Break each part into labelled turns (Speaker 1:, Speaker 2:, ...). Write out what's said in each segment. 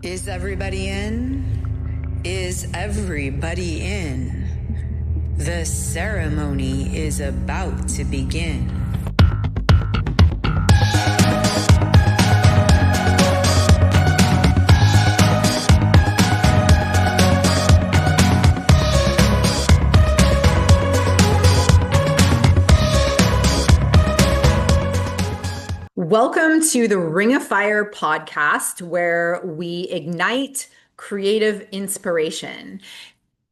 Speaker 1: Is everybody in? Is everybody in? The ceremony is about to begin. Welcome to the Ring of Fire podcast, where we ignite creative inspiration.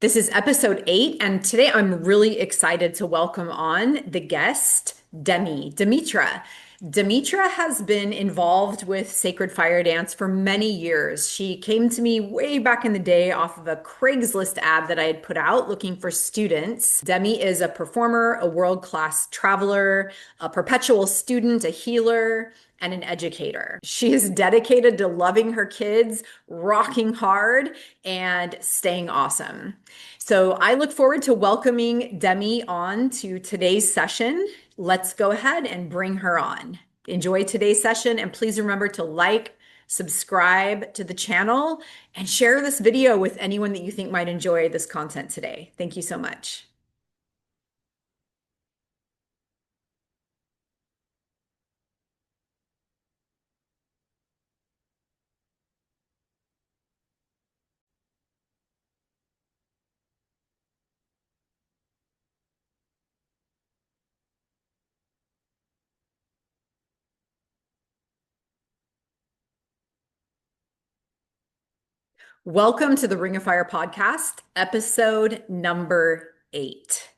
Speaker 1: This is episode 8, and today I'm really excited to welcome on the guest, Demitra. Demitra has been involved with Sacred Fire Dance for many years. She came to me way back in the day off of a Craigslist ad that I had put out looking for students. Demi is a performer, a world-class traveler, a perpetual student, a healer, and an educator. She is dedicated to loving her kids, rocking hard, and staying awesome. So I look forward to welcoming Demi on to today's session. Let's go ahead and bring her on. Enjoy today's session, and please remember to like, subscribe to the channel, and share this video with anyone that you think might enjoy this content today. Thank you so much. Welcome to the Ring of Fire podcast, episode number 8.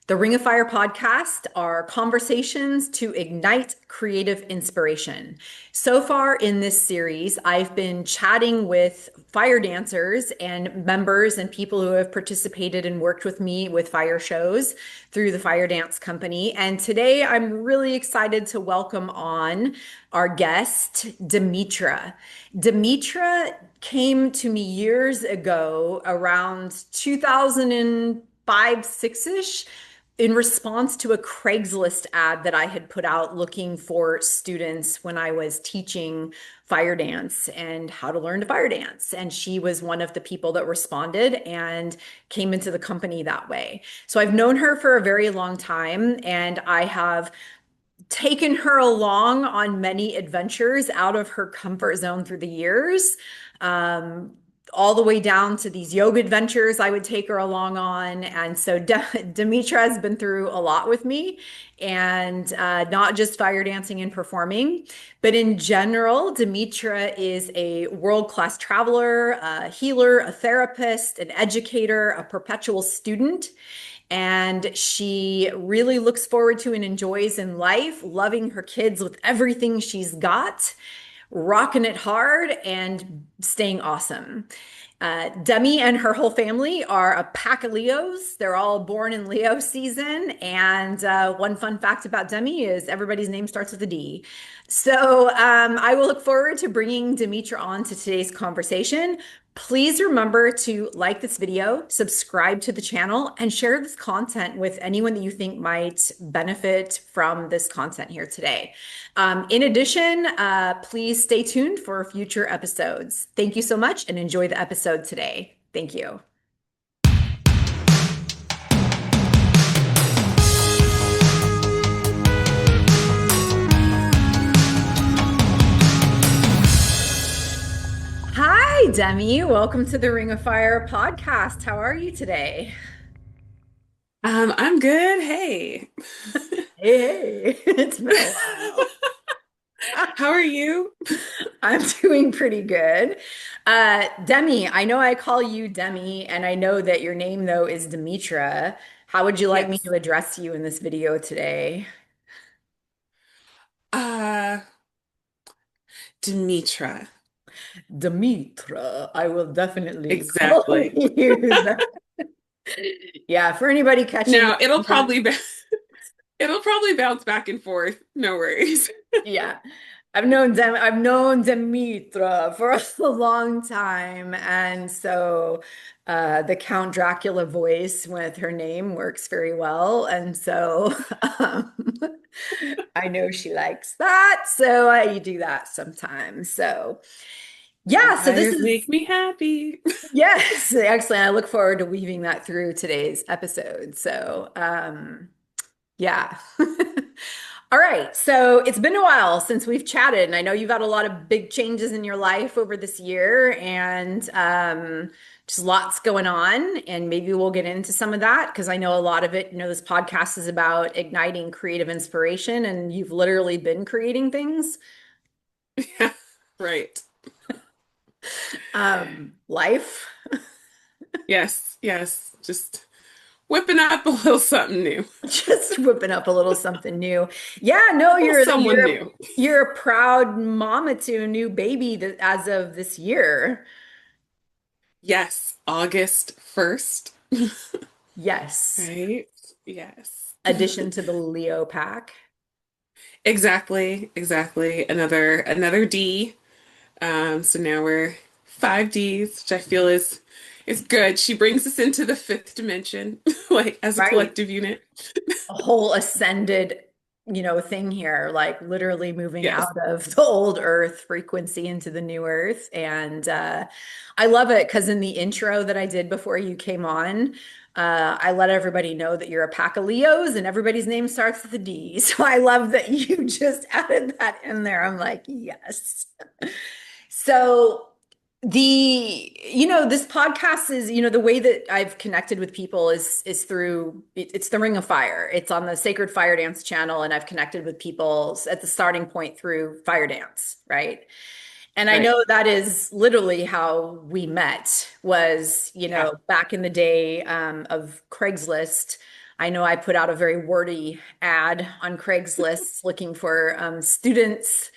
Speaker 1: The Ring of Fire podcast are conversations to ignite creative inspiration. So far in this series, I've been chatting with fire dancers and members and people who have participated and worked with me with fire shows through the Fire Dance Company. And today I'm really excited to welcome on our guest, Demitra. Demitra came to me years ago, around 2005, 6-ish, in response to a Craigslist ad that I had put out looking for students when I was teaching fire dance and how to learn to fire dance. And she was one of the people that responded and came into the company that way. So I've known her for a very long time, and I have taken her along on many adventures out of her comfort zone through the years. All the way down to these yoga adventures I would take her along on. And so Demitra has been through a lot with me, and not just fire dancing and performing, but in general, Demitra is a world-class traveler, a healer, a therapist, an educator, a perpetual student. And she really looks forward to and enjoys in life, loving her kids with everything she's got, rocking it hard, and staying awesome. Demi and her whole family are a pack of Leos. They're all born in Leo season. And one fun fact about Demi is everybody's name starts with a D. So I will look forward to bringing Demitra on to today's conversation. Please remember to like this video, subscribe to the channel, and share this content with anyone that you think might benefit from this content here today. In addition, please stay tuned for future episodes. Thank you so much and enjoy the episode today. Thank you. Hi, Demi. Welcome to the Ring of Fire podcast. How are you today?
Speaker 2: I'm good. Hey.
Speaker 1: Hey, it's been a while.
Speaker 2: How are you?
Speaker 1: I'm doing pretty good. Demi, I know I call you Demi, and I know that your name, though, is Demitra. How would you like me
Speaker 2: Yes.
Speaker 1: to address you in this video today?
Speaker 2: Uh, Demitra.
Speaker 1: Demitra, I will definitely call
Speaker 2: Exactly.
Speaker 1: you that. Yeah, for anybody catching,
Speaker 2: Now it'll probably bounce back and forth. No worries.
Speaker 1: yeah. I've known Demitra for a long time. And so the Count Dracula voice with her name works very well. And so um, I know she likes that. So I do that sometimes. So Yeah, so this
Speaker 2: Fires
Speaker 1: is
Speaker 2: make me happy.
Speaker 1: yes, excellent. I look forward to weaving that through today's episode. So, yeah. All right. So it's been a while since we've chatted, and I know you've had a lot of big changes in your life over this year and just lots going on. And maybe we'll get into some of that because I know a lot of it, this podcast is about igniting creative inspiration, and you've literally been creating things.
Speaker 2: Yeah, right.
Speaker 1: Life.
Speaker 2: Yes, yes. Just whipping up a little something new.
Speaker 1: Just whipping up a little something new. Yeah, no,
Speaker 2: A little someone new.
Speaker 1: you're a proud mama to a new baby that as of this year.
Speaker 2: Yes, August 1st.
Speaker 1: Yes.
Speaker 2: Right? Yes.
Speaker 1: Addition to the Leo pack.
Speaker 2: Exactly, exactly. Another D. So now we're 5Ds, which I feel is good. She brings us into the fifth dimension, like as a
Speaker 1: Right.
Speaker 2: collective unit.
Speaker 1: A whole ascended, thing here, like literally moving
Speaker 2: Yes.
Speaker 1: out of the old earth frequency into the new earth. And I love it because in the intro that I did before you came on, I let everybody know that you're a pack of Leos and everybody's name starts with a D. So I love that you just added that in there. I'm like, yes. So this podcast is, the way that I've connected with people is through it's the Ring of Fire. It's on the Sacred Fire Dance channel, and I've connected with people at the starting point through fire dance, right? And I
Speaker 2: Right.
Speaker 1: know that is literally how we met was,
Speaker 2: Yeah.
Speaker 1: back in the day of Craigslist. I know I put out a very wordy ad on Craigslist looking for students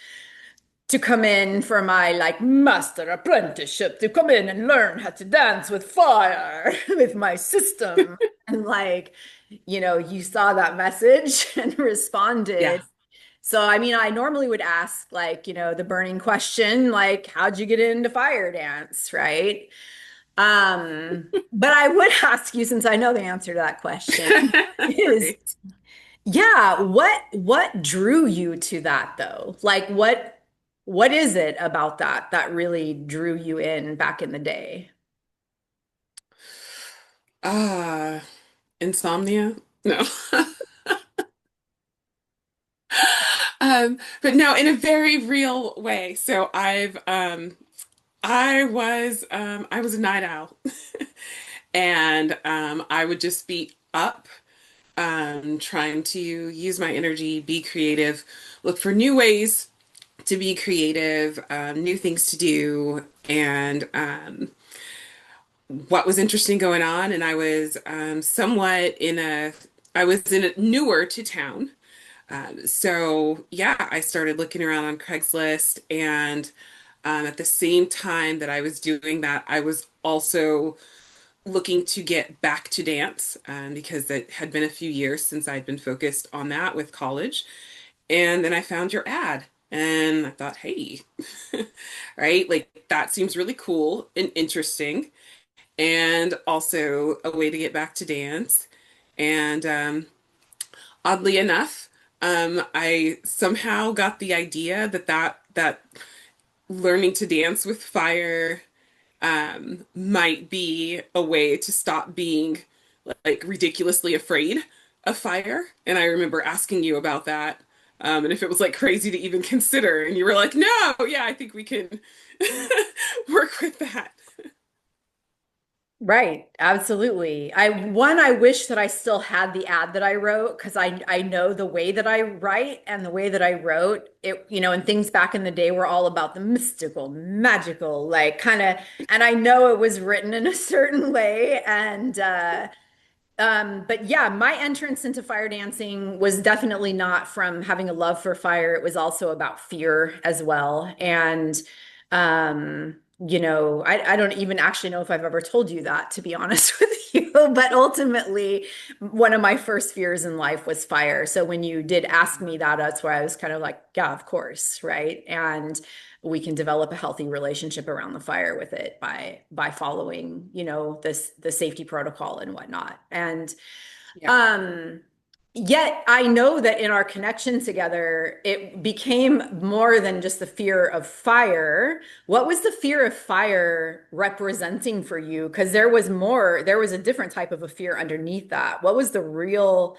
Speaker 1: to come in for my like master apprenticeship to come in and learn how to dance with fire with my system. And like, you saw that message and
Speaker 2: Yeah.
Speaker 1: responded. So, I mean, I normally would ask like, the burning question, like, how'd you get into fire dance, right? But I would ask you, since I know the answer to that question, is
Speaker 2: Right.
Speaker 1: yeah, what drew you to that though? Like what is it about that really drew you in back in the day?
Speaker 2: Ah, insomnia? No. But no, in a very real way. So I was a night owl. And I would just be up, trying to use my energy, be creative, look for new ways to be creative, new things to do, and what was interesting going on. And I was I was in a newer to town. So yeah, I started looking around on Craigslist, and at the same time that I was doing that, I was also looking to get back to dance, because it had been a few years since I'd been focused on that with college. And then I found your ad, and I thought, hey, right, like that seems really cool and interesting, and also a way to get back to dance. And oddly enough, I somehow got the idea that learning to dance with fire might be a way to stop being like ridiculously afraid of fire. And I remember asking you about that, and if it was like crazy to even consider. And you were like, no, yeah, I think we can work with that.
Speaker 1: Right, absolutely. I wish that I still had the ad that I wrote because I know the way that I write and the way that I wrote it, and things back in the day were all about the mystical, magical, like kind of, and I know it was written in a certain way and but yeah, my entrance into fire dancing was definitely not from having a love for fire. It was also about fear as well. And I don't even actually know if I've ever told you that, to be honest with you. But ultimately, one of my first fears in life was fire. So when you did ask me that, that's where I was kind of like, yeah, of course, right? And we can develop a healthy relationship around the fire with it by following, this the safety protocol and whatnot. And
Speaker 2: Yeah.
Speaker 1: um Yet I know that in our connection together, it became more than just the fear of fire. What was the fear of fire representing for you? Because there was more, there was a different type of a fear underneath that. What was the real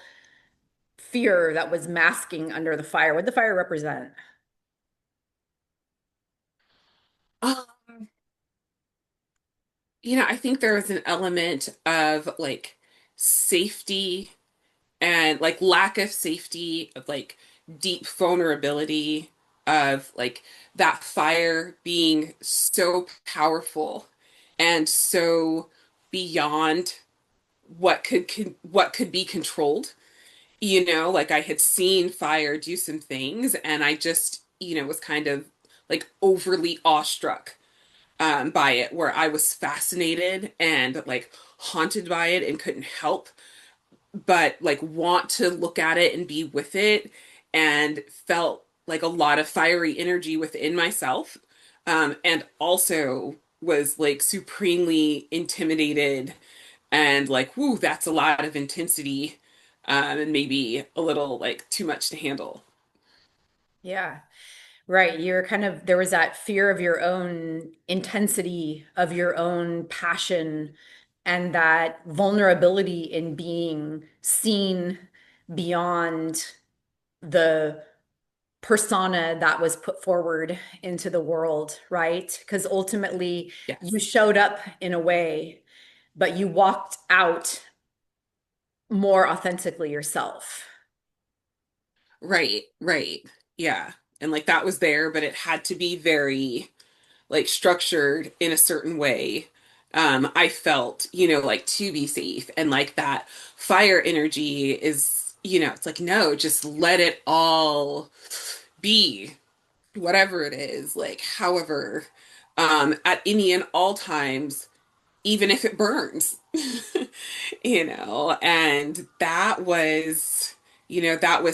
Speaker 1: fear that was masking under the fire? What did the fire represent?
Speaker 2: Um, I think there was an element of like safety and like lack of safety, of like deep vulnerability, of like that fire being so powerful and so beyond what could be controlled. Like I had seen fire do some things, and I just, was kind of like overly awestruck by it, where I was fascinated and like haunted by it and couldn't help but like want to look at it and be with it, and felt like a lot of fiery energy within myself, and also was like supremely intimidated and like, whoo, that's a lot of intensity, and maybe a little like too much to handle.
Speaker 1: Yeah. Right. You're kind of, there was that fear of your own intensity, of your own passion, and that vulnerability in being seen beyond the persona that was put forward into the world, right? Because ultimately you
Speaker 2: Yes.
Speaker 1: showed up in a way, but you walked out more authentically yourself.
Speaker 2: Right, right. Yeah. And like that was there, but it had to be very like structured in a certain way. I felt, like to be safe, and like that fire energy is, it's like, no, just let it all be, whatever it is, like, however, at any and all times, even if it burns, and that was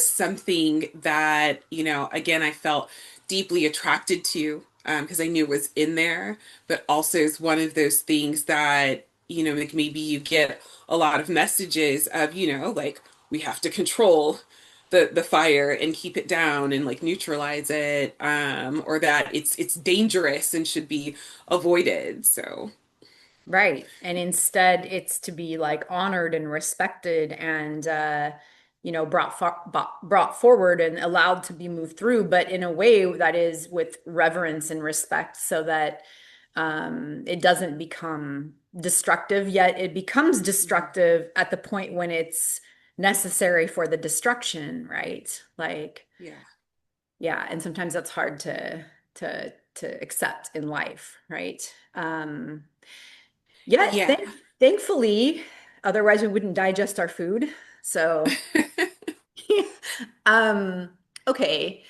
Speaker 2: something that, again, I felt deeply attracted to, because I knew it was in there, but also is one of those things that, like maybe you get a lot of messages of, like we have to control the fire and keep it down and like neutralize it, or that it's dangerous and should be avoided. So,
Speaker 1: Right. And instead, it's to be like honored and respected and, brought forward and allowed to be moved through, but in a way that is with reverence and respect so that it doesn't become destructive, yet it becomes destructive at the point when it's necessary for the destruction, right? Like,
Speaker 2: yeah.
Speaker 1: yeah, and sometimes that's hard to accept in life, right? Yet,
Speaker 2: Yeah.
Speaker 1: thankfully, otherwise we wouldn't digest our food. So, um, okay.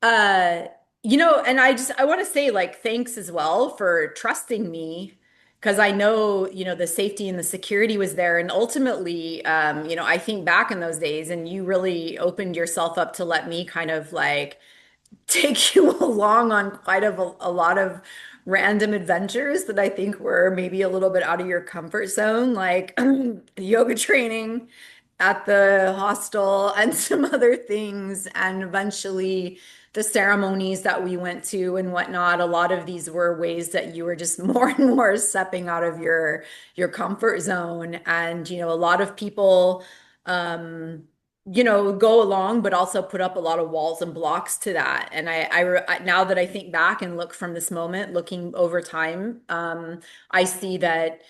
Speaker 1: Uh, and I want to say like thanks as well for trusting me because I know, the safety and the security was there. And ultimately, I think back in those days and you really opened yourself up to let me kind of like take you along on quite a lot of random adventures that I think were maybe a little bit out of your comfort zone, like yoga training at the hostel and some other things. And eventually the ceremonies that we went to and whatnot, a lot of these were ways that you were just more and more stepping out of your comfort zone. And, a lot of people um go along, but also put up a lot of walls and blocks to that. And now that I think back and look from this moment, looking over time, I see that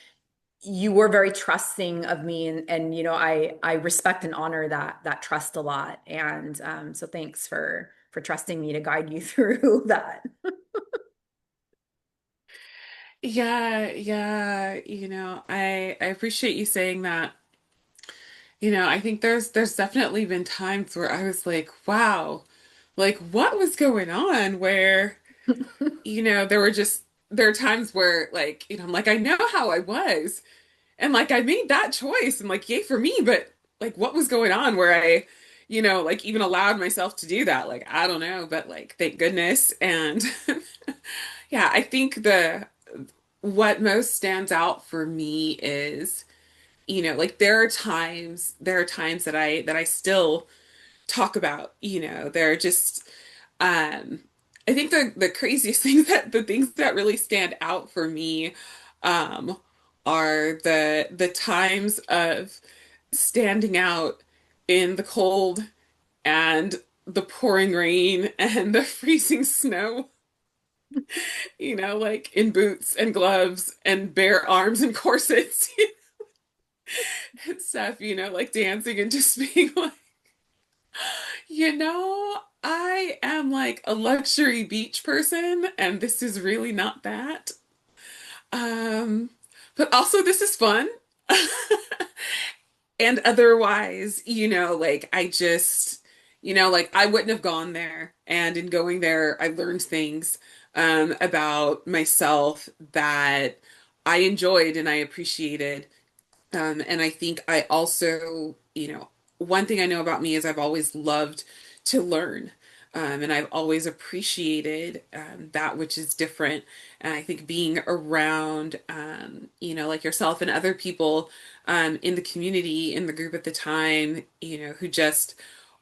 Speaker 1: you were very trusting of me, and I respect and honor that trust a lot. And so thanks for trusting me to guide you through that.
Speaker 2: Yeah, yeah, I appreciate you saying that. I think there's definitely been times where I was like, wow, like what was going on, where, there are times where like, I'm like, I know how I was, and like I made that choice and like yay for me, but like what was going on where I, like even allowed myself to do that? Like I don't know, but like thank goodness. And yeah, I think the what most stands out for me is like there are times that I still talk about, they're just I think the craziest things that the things that really stand out for me um are the times of standing out in the cold and the pouring rain and the freezing snow, like in boots and gloves and bare arms and corsets and stuff, like dancing and just being like, I am like a luxury beach person, and this is really not that. Um, but also this is fun. And otherwise, like I just, like I wouldn't have gone there. And in going there, I learned things about myself that I enjoyed and I appreciated. And I think I also, one thing I know about me is I've always loved to learn. And I've always appreciated that which is different. And I think being around, like yourself and other people in the community, in the group at the time, who just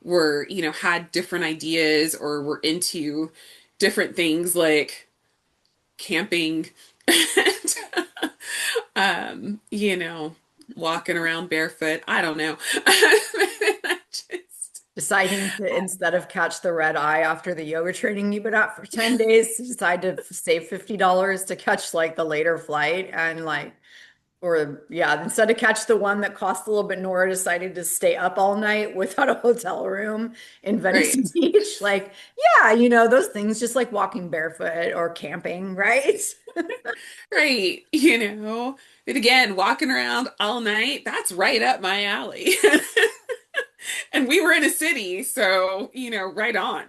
Speaker 2: were, had different ideas or were into different things like camping and walking around barefoot. I don't know. I just,
Speaker 1: Deciding to, instead of catch the red eye after the yoga training you've been at for 10 days, decide to save $50 to catch like the later flight and like, or yeah, instead of catch the one that cost a little bit more, decided to stay up all night without a hotel room in Venice
Speaker 2: right,
Speaker 1: Beach. Like, yeah, those things just like walking barefoot or camping, right?
Speaker 2: right. But again, walking around all night, that's right up my alley. And we were in a city, so, right on.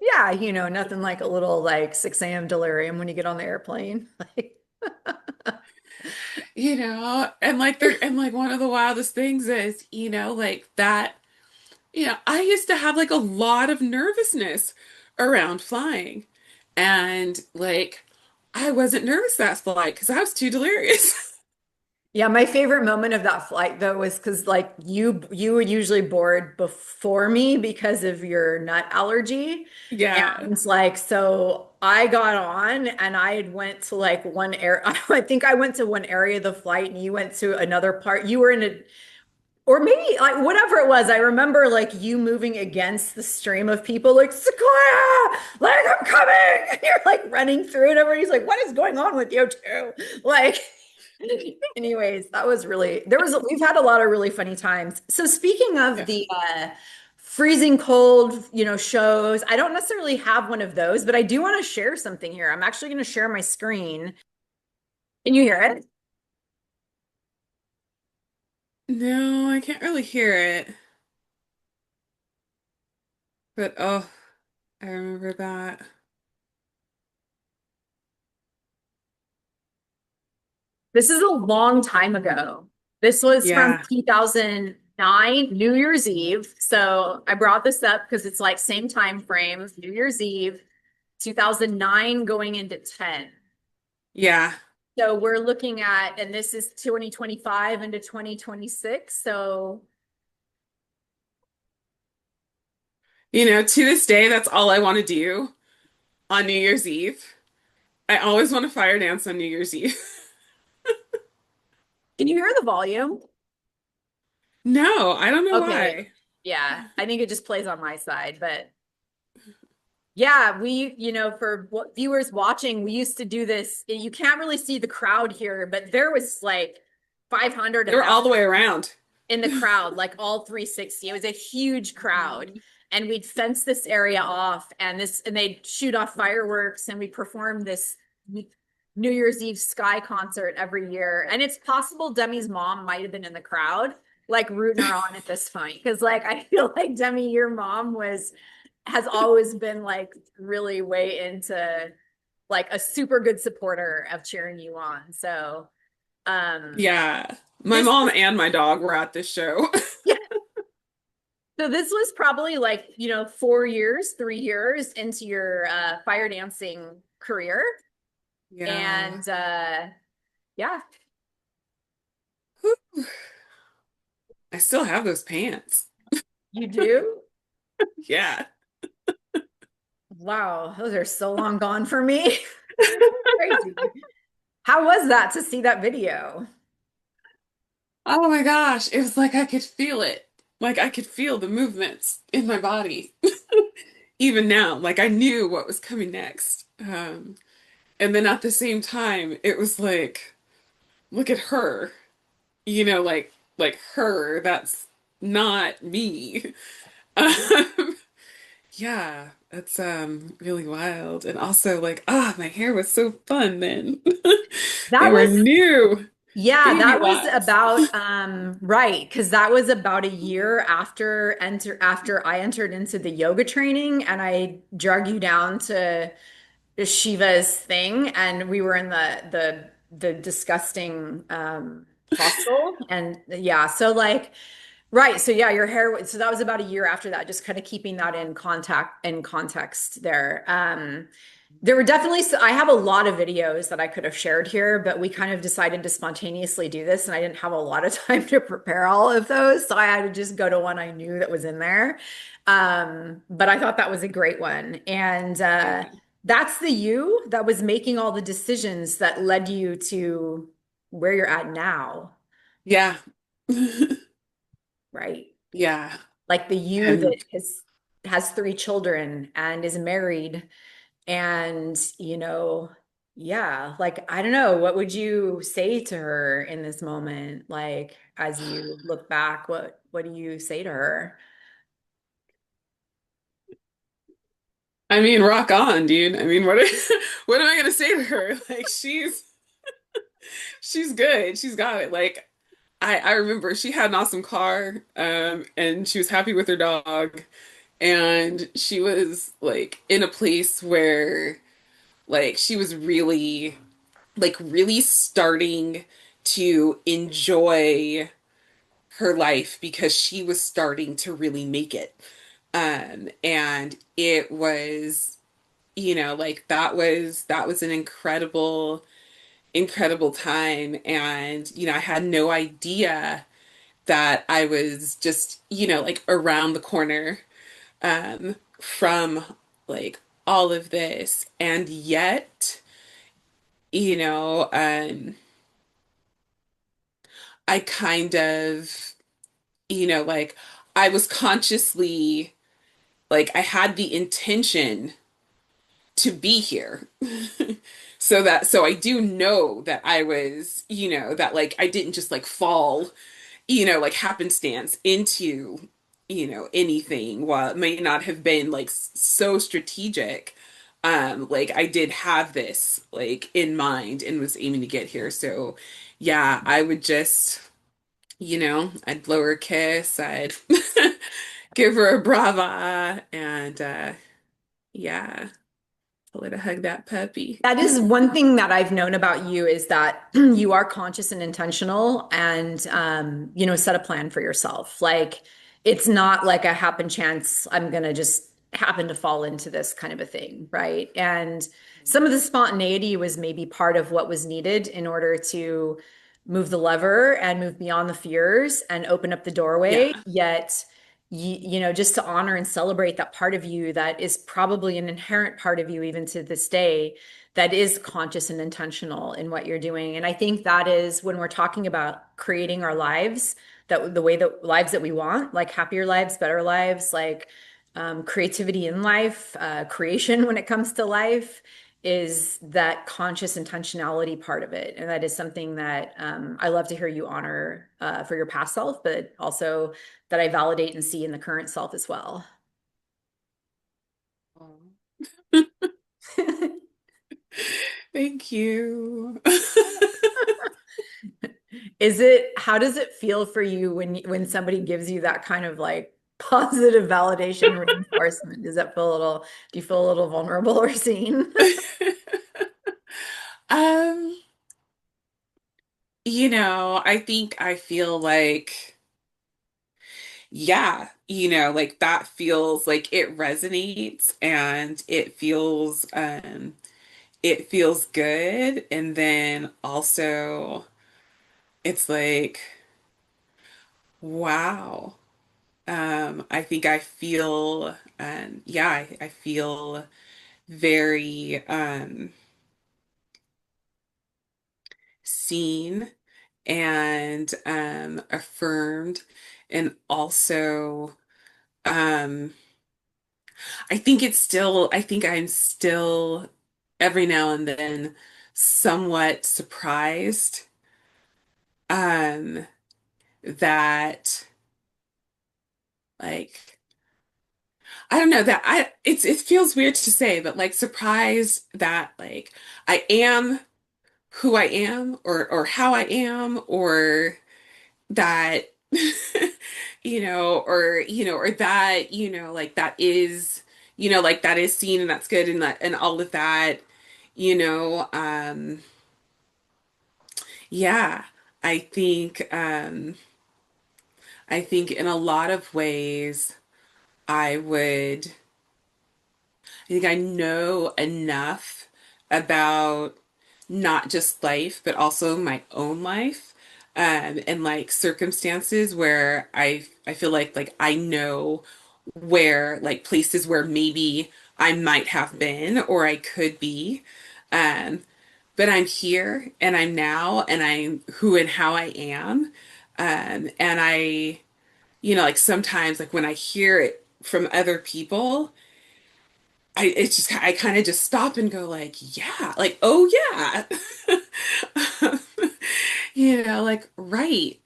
Speaker 1: Yeah, nothing like a little like 6 a.m. delirium when you get on the airplane. Like,
Speaker 2: And like one of the wildest things is, like that. I used to have like a lot of nervousness around flying. And like I wasn't nervous that flight because I was too delirious.
Speaker 1: yeah, my favorite moment of that flight though was because like you would usually board before me because of your nut allergy.
Speaker 2: Yeah.
Speaker 1: And it's like so I got on and I went to like one area. I think I went to one area of the flight and you went to another part. You were in a or maybe like whatever it was. I remember like you moving against the stream of people like Sequoia, like I'm coming. And you're like running through and everybody's like, what is going on with you two? Like anyways, that was really we've had a lot of really funny times. So speaking of
Speaker 2: Yeah.
Speaker 1: the freezing cold, shows, I don't necessarily have one of those, but I do want to share something here. I'm actually going to share my screen. Can you hear it?
Speaker 2: No, I can't really hear it. But oh, I remember that.
Speaker 1: This is a long time ago. This was from
Speaker 2: Yeah.
Speaker 1: 2009, New Year's Eve. So I brought this up because it's like same time frame, New Year's Eve, 2009 going into 10.
Speaker 2: Yeah.
Speaker 1: So we're looking at, and this is 2025 into 2026. So
Speaker 2: To this day, that's all I want to do on New Year's Eve. I always want to fire dance on New Year's Eve.
Speaker 1: can you hear the volume?
Speaker 2: No, I don't know
Speaker 1: Okay.
Speaker 2: why.
Speaker 1: Yeah, I think it just plays on my side, but yeah, for viewers watching, we used to do this. You can't really see the crowd here, but there was like 500,
Speaker 2: They were all the
Speaker 1: 1,000
Speaker 2: way around.
Speaker 1: in the crowd, like all 360. It was a huge crowd. And we'd fence this area off and they'd shoot off fireworks and we performed this New Year's Eve sky concert every year. And it's possible Demi's mom might have been in the crowd, like rooting her on at this point. Cause like I feel like Demi, your mom has always been like really way into like a super good supporter of cheering you on. So
Speaker 2: Yeah. My
Speaker 1: this
Speaker 2: mom
Speaker 1: was
Speaker 2: and my dog were at this show.
Speaker 1: yeah. So this was probably like, 4 years, 3 years into your fire dancing career.
Speaker 2: Yeah.
Speaker 1: And yeah.
Speaker 2: Whew. I still have those pants.
Speaker 1: You do?
Speaker 2: Yeah.
Speaker 1: Wow, those are so long gone for me. Crazy. How was that to see that video?
Speaker 2: Oh my gosh, it was like I could feel it. Like I could feel the movements in my body. Even now, like I knew what was coming next. And then at the same time, it was like, look at her. Like her, that's not me. Um, yeah, that's really wild. And also like, my hair was so fun then. They
Speaker 1: That
Speaker 2: were
Speaker 1: was
Speaker 2: new
Speaker 1: Yeah,
Speaker 2: baby
Speaker 1: that was
Speaker 2: locks.
Speaker 1: about right, because that was about a year after I entered into the yoga training and I drug you down to Shiva's thing and we were in the disgusting hostel and yeah, so like right, so yeah, your hair so that was about a year after that, just kind of keeping that in context there. There were definitely, I have a lot of videos that I could have shared here, but we kind of decided to spontaneously do this, and I didn't have a lot of time to prepare all of those. So I had to just go to one I knew that was in there. But I thought that was a great one. And
Speaker 2: Yeah.
Speaker 1: that's the you that was making all the decisions that led you to where you're at now,
Speaker 2: Yeah.
Speaker 1: right?
Speaker 2: Yeah.
Speaker 1: Like the you that
Speaker 2: And
Speaker 1: has three children and is married and, yeah, like, I don't know, what would you say to her in this moment? Like, as you look back, what do you say to her?
Speaker 2: I mean, rock on, dude. I mean, what am I gonna say to her? Like she's good. She's got it. Like I remember she had an awesome car, and she was happy with her dog, and she was like in a place where like she was really starting to enjoy her life because she was starting to really make it. And it was, like that was an incredible time. And, I had no idea that I was just, like around the corner from like all of this. And yet, you know, um, I kind of, like I was consciously, like I had the intention to be here. So I do know that I was, that like I didn't just like fall, like happenstance into, anything. While it may not have been like so strategic, like I did have this like in mind and was aiming to get here. So yeah, I would just, I'd blow her a kiss, I'd give her a brava, and yeah, tell her to hug that puppy.
Speaker 1: That is one thing that I've known about you is that you are conscious and intentional and set a plan for yourself. Like it's not like a happen chance, I'm gonna just happen to fall into this kind of a thing, right? And some of the spontaneity was maybe part of what was needed in order to move the lever and move beyond the fears and open up the doorway,
Speaker 2: Yeah.
Speaker 1: yet just to honor and celebrate that part of you that is probably an inherent part of you even to this day that is conscious and intentional in what you're doing. And I think that is when we're talking about creating our lives, that the way that lives that we want, like happier lives, better lives, like creativity in life, creation when it comes to life, is that conscious intentionality part of it. And that is something that I love to hear you honor for your past self, but also that I validate and see in the current self as well.
Speaker 2: Thank you.
Speaker 1: How does it feel for you when somebody gives you that kind of like positive validation reinforcement? Do you feel a little vulnerable or seen?
Speaker 2: Um, I think I feel like, yeah, like that feels like it resonates and it feels good. And then also, it's like, wow. I think I feel, yeah, I feel very seen and affirmed, and also, um, I think I'm still every now and then somewhat surprised um, that like I don't know that it feels weird to say, but like surprised that like I am who I am or how I am or that or that like that is like that is seen and that's good and that and all of that you know yeah I think I think in a lot of ways I would I think I know enough about not just life, but also my own life, and like circumstances where I feel like I know where like places where maybe I might have been or I could be. Um, but I'm here and I'm now and I'm who and how I am. And like sometimes like when I hear it from other people, it's just I kind of just stop and go like, yeah, like, oh yeah. Like, right.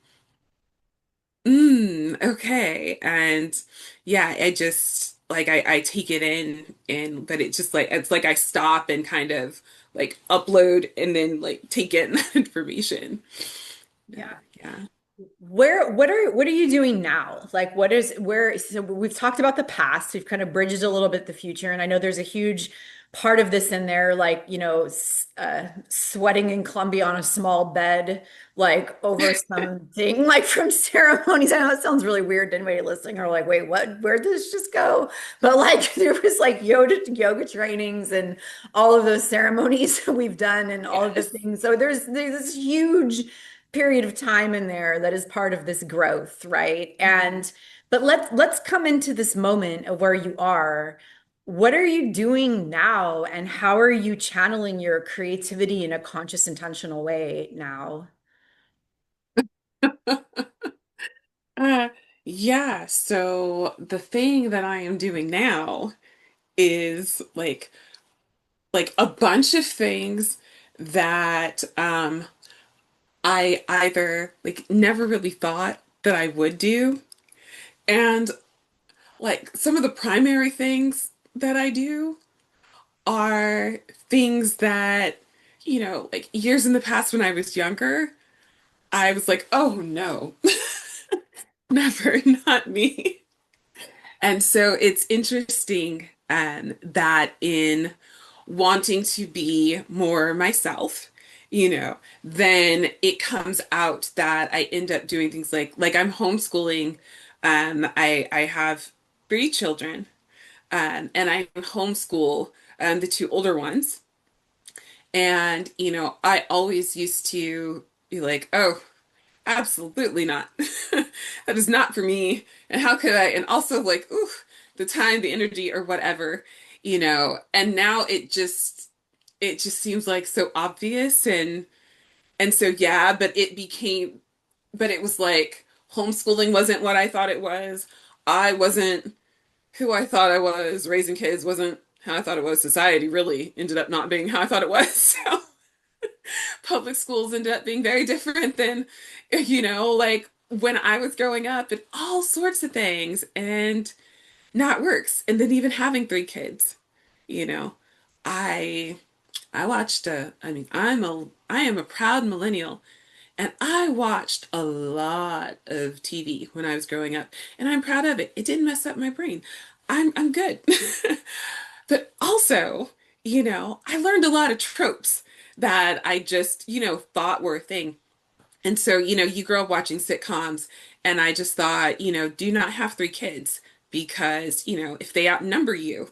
Speaker 2: Okay. And yeah, I just like I take it in and but it just like it's like I stop and kind of like upload and then like take in that information. Yeah,
Speaker 1: Yeah.
Speaker 2: yeah.
Speaker 1: What are you doing now? Like so we've talked about the past, we've kind of bridged a little bit the future, and I know there's a huge part of this in there, like, sweating in Columbia on a small bed, like over something like from ceremonies. I know it sounds really weird to anybody listening or like, wait, what? Where'd this just go? But like there was like yoga trainings and all of those ceremonies we've done and all of the
Speaker 2: Yes.
Speaker 1: things. So there's this huge period of time in there that is part of this growth, right?
Speaker 2: Mhm.
Speaker 1: And but let's come into this moment of where you are. What are you doing now, and how are you channeling your creativity in a conscious, intentional way now?
Speaker 2: Uh, yeah, so the thing that I am doing now is like a bunch of things that I either like never really thought that I would do. And like some of the primary things that I do are things that, like years in the past when I was younger, I was like, oh no, never, not me. And so it's interesting that in wanting to be more myself, then it comes out that I end up doing things like I'm homeschooling. I have three children, and I homeschool the two older ones. And I always used to be like, oh, absolutely not. That is not for me. And how could I? And also like, ooh, the time, the energy, or whatever, And now it just seems like so obvious and so yeah, but it was like homeschooling wasn't what I thought it was. I wasn't who I thought I was. Raising kids wasn't how I thought it was. Society really ended up not being how I thought it was. So public schools ended up being very different than, like when I was growing up and all sorts of things and not works. And then even having three kids, you know, I I watched I am a proud millennial and I watched a lot of TV when I was growing up and I'm proud of it. It didn't mess up my brain. I'm good. But also, I learned a lot of tropes that I just, thought were a thing. And so, you grow up watching sitcoms, and I just thought, do not have three kids. because, if they outnumber you,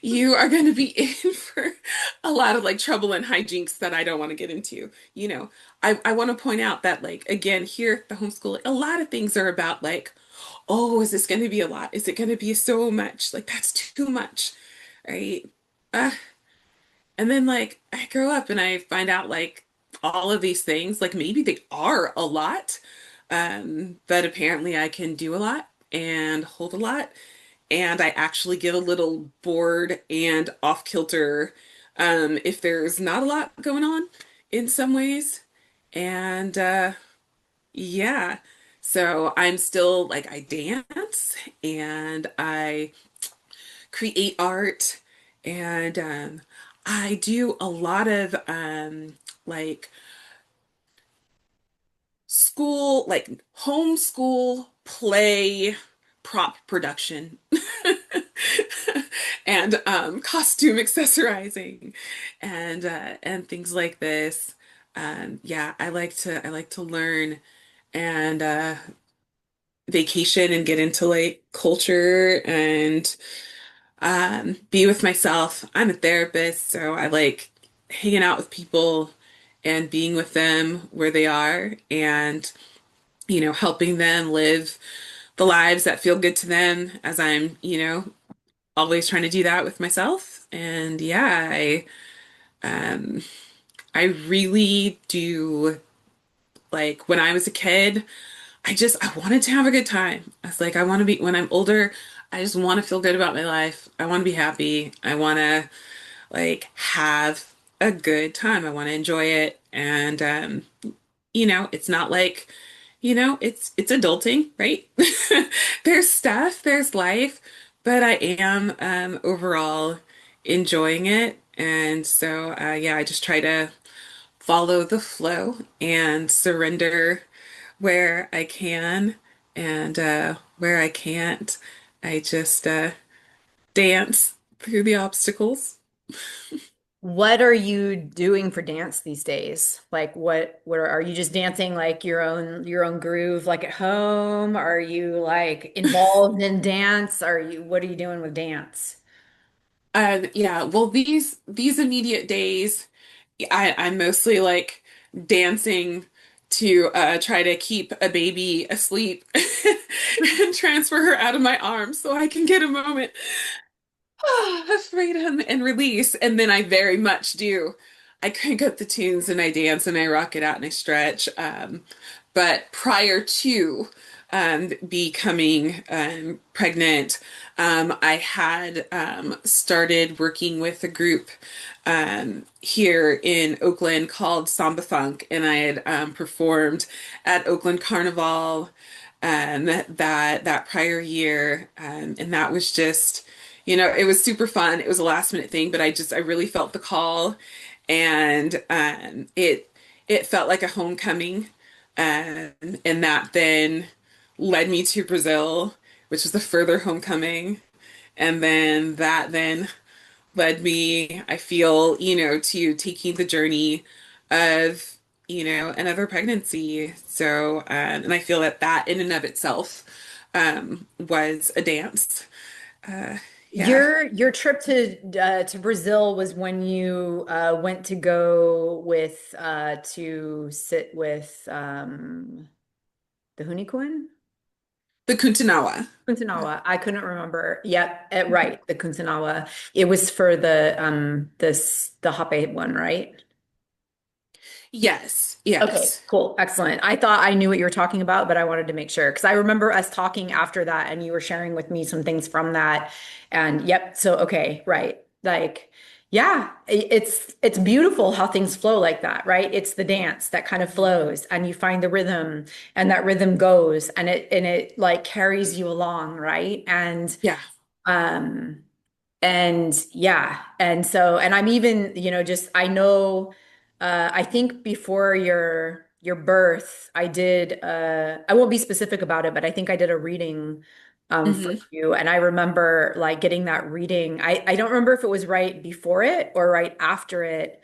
Speaker 2: you are going to be in for a lot of like trouble and hijinks that I don't want to get into. I want to point out that, like, again, here at the homeschool, a lot of things are about like, oh, is this going to be a lot? Is it going to be so much? Like, that's too much, right? Uh, and then, like, I grow up and I find out, like, all of these things, like, maybe they are a lot, but apparently I can do a lot and hold a lot. And I actually get a little bored and off kilter if there's not a lot going on in some ways. And yeah, so I'm still like, I dance and I create art, and I do a lot of like school, like homeschool play prop production and costume accessorizing and things like this. Yeah, I like to learn and vacation and get into like culture and be with myself. I'm a therapist, so I like hanging out with people and being with them where they are and, helping them live the lives that feel good to them as I'm, always trying to do that with myself. And yeah, um, I really do like when I was a kid, I wanted to have a good time. I was like, I want to be, when I'm older, I just want to feel good about my life. I want to be happy. I want to like have a good time. I want to enjoy it. And it's not like, it's adulting, right? There's stuff, there's life, but I am overall enjoying it. And so yeah, I just try to follow the flow and surrender where I can, and where I can't, I just dance through the obstacles.
Speaker 1: What are you doing for dance these days? Like what are you just dancing like your own groove like at home? Are you like involved in dance? What are you doing with dance?
Speaker 2: Yeah, well, these immediate days, I'm mostly like dancing to try to keep a baby asleep and transfer her out of my arms so I can get a moment of freedom and release. And then I very much do. I crank up the tunes and I dance and I rock it out and I stretch. But prior to becoming pregnant, I had started working with a group here in Oakland called Samba Funk, and I had performed at Oakland Carnival that prior year, and that was just, it was super fun. It was a last minute thing, but I really felt the call, and it felt like a homecoming, and that then led me to Brazil, which was a further homecoming, and then that then led me, I feel, to taking the journey of, another pregnancy. So, and I feel that that in and of itself was a dance. Uh, yeah.
Speaker 1: Your trip to Brazil was when you went to go with to sit with the Hunikuin?
Speaker 2: The Kuntanawa.
Speaker 1: Kuntanawa. I couldn't remember. Yep, right, the Kuntanawa. It was for the Hape one, right?
Speaker 2: Yes,
Speaker 1: Okay,
Speaker 2: yes.
Speaker 1: cool. Excellent. I thought I knew what you were talking about, but I wanted to make sure because I remember us talking after that and you were sharing with me some things from that. And yep, so okay, right. Like, yeah, it's beautiful how things flow like that, right? It's the dance that kind of flows and you find the rhythm and that rhythm goes and it like carries you along, right?
Speaker 2: Yeah.
Speaker 1: Um and yeah, and so, and I'm even, just I know, I think before your birth, I did I won't be specific about it, but I think I did a reading for
Speaker 2: Hmm.
Speaker 1: you. And I remember like getting that reading. I don't remember if it was right before it or right after it.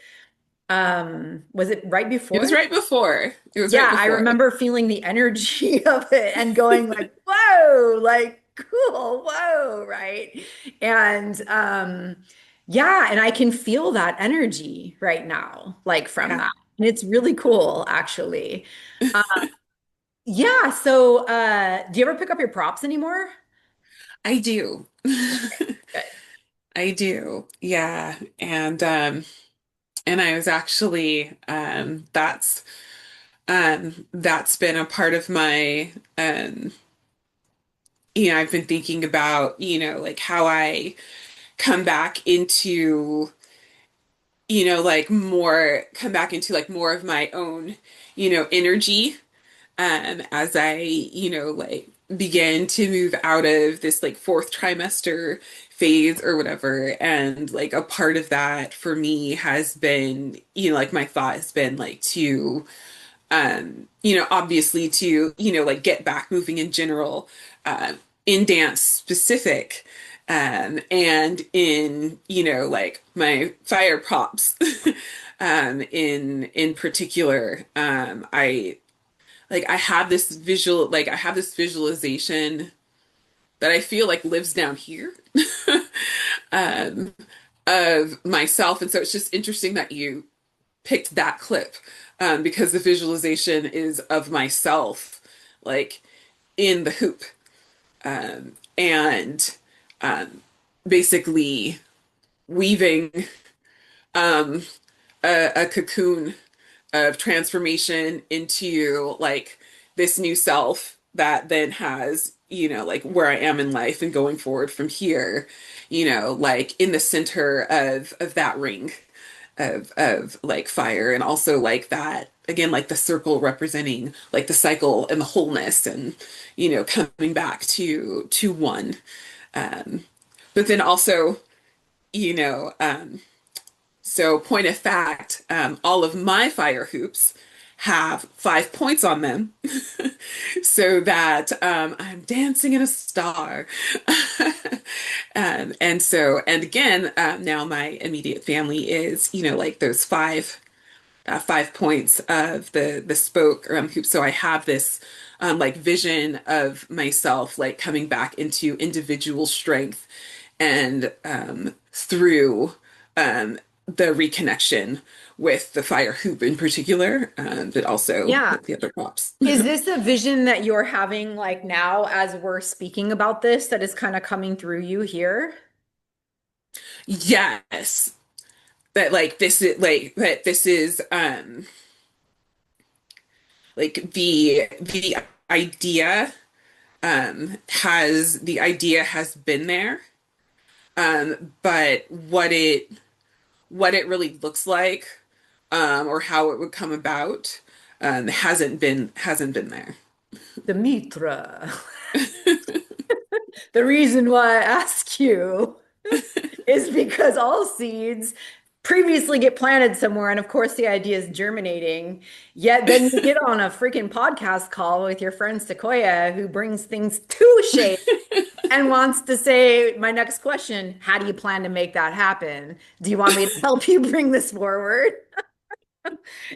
Speaker 1: Was it right
Speaker 2: It
Speaker 1: before
Speaker 2: was
Speaker 1: it?
Speaker 2: right before. It was right
Speaker 1: Yeah, I
Speaker 2: before.
Speaker 1: remember feeling the energy of it and going like, whoa, like Cool. Whoa, right? And yeah, and I can feel that energy right now, like from
Speaker 2: Yeah,
Speaker 1: that. And it's really cool, actually. Uh, yeah, so do you ever pick up your props anymore?
Speaker 2: I do.
Speaker 1: Good.
Speaker 2: I do. Yeah. And I was actually that's been a part of my I've been thinking about, like how I come back into, come back into like more of my own, energy as I, like begin to move out of this like fourth trimester phase or whatever. And like a part of that for me has been, like my thought has been like to obviously to, like get back moving in general, in dance specific, and in, like my fire props, in particular, I have this visualization that I feel like lives down here, um, of myself. And so it's just interesting that you picked that clip, because the visualization is of myself, like in the hoop, and basically weaving um, a cocoon of transformation into like this new self that then has, like where I am in life and going forward from here, like in the center of that ring of like fire, and also like that again, like the circle representing like the cycle and the wholeness, and coming back to one, um but then also, you know um so point of fact, all of my fire hoops have 5 points on them, so that I'm dancing in a star. And again, now my immediate family is, like those 5 points of the spoke hoop. So I have this like vision of myself like coming back into individual strength, and through the reconnection with the fire hoop in particular, but also
Speaker 1: Yeah.
Speaker 2: like the other props.
Speaker 1: Is this a vision that you're having like now as we're speaking about this that is kind of coming through you here?
Speaker 2: Yes, that this is like the idea, has been there, but what it really looks like, or how it would come about, hasn't been there.
Speaker 1: Demitra. The reason why I ask you is because all seeds previously get planted somewhere, and of course the idea is germinating. Yet then you get on a freaking podcast call with your friend Sequoia, who brings things to shape and wants to say, my next question, how do you plan to make that happen? Do you want me to help you bring this forward?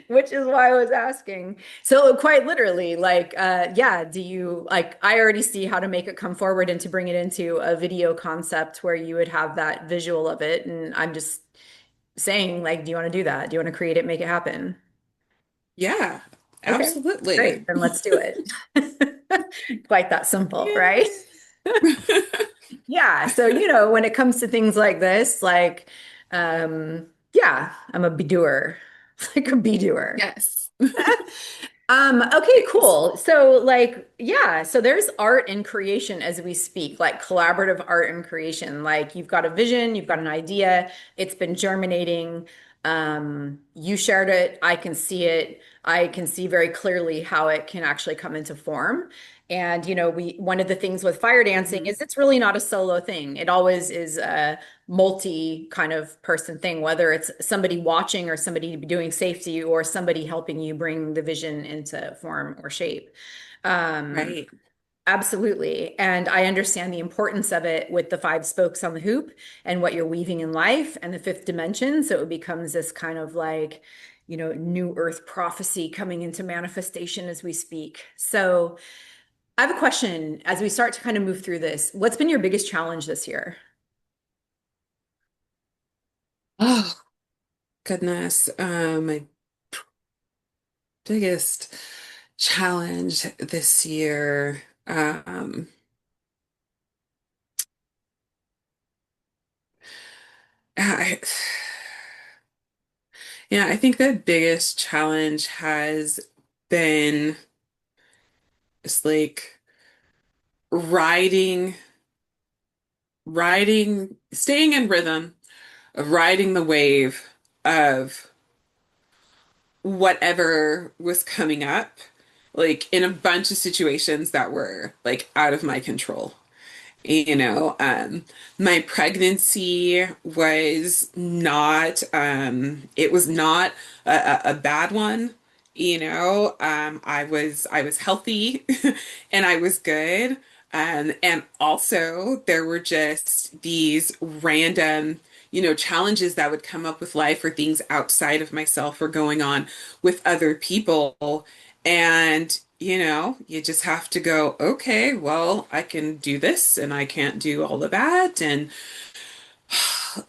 Speaker 1: Which is why I was asking. So quite literally, like, yeah, do you like, I already see how to make it come forward and to bring it into a video concept where you would have that visual of it. And I'm just saying, like, do you want to do that? Do you want to create it, make it happen?
Speaker 2: Yeah,
Speaker 1: Okay, great.
Speaker 2: absolutely.
Speaker 1: Then let's do it. Quite that simple, right?
Speaker 2: Yes.
Speaker 1: Yeah. So, when it comes to things like this, like, yeah, I'm a be-doer, like a be-doer.
Speaker 2: Yes.
Speaker 1: Okay,
Speaker 2: Yes.
Speaker 1: cool. So like, yeah, so there's art and creation as we speak, like collaborative art and creation. Like you've got a vision, you've got an idea, it's been germinating. You shared it, I can see it. I can see very clearly how it can actually come into form. And we one of the things with fire dancing
Speaker 2: Mhm.
Speaker 1: is it's really not a solo thing. It always is a multi kind of person thing, whether it's somebody watching or somebody doing safety or somebody helping you bring the vision into form or shape. Um,
Speaker 2: Right.
Speaker 1: Absolutely. And I understand the importance of it with the five spokes on the hoop and what you're weaving in life and the fifth dimension. So it becomes this kind of like, new earth prophecy coming into manifestation as we speak. So I have a question as we start to kind of move through this. What's been your biggest challenge this year?
Speaker 2: Oh, goodness. My biggest challenge this year. I, yeah, I think the biggest challenge has been just like riding, staying in rhythm of riding the wave of whatever was coming up, like in a bunch of situations that were like out of my control. You know, my pregnancy was not, it was not a bad one. You know, I was healthy and I was good. And also there were just these random, challenges that would come up with life or things outside of myself or going on with other people. And, you just have to go, okay, well, I can do this and I can't do all of that. And,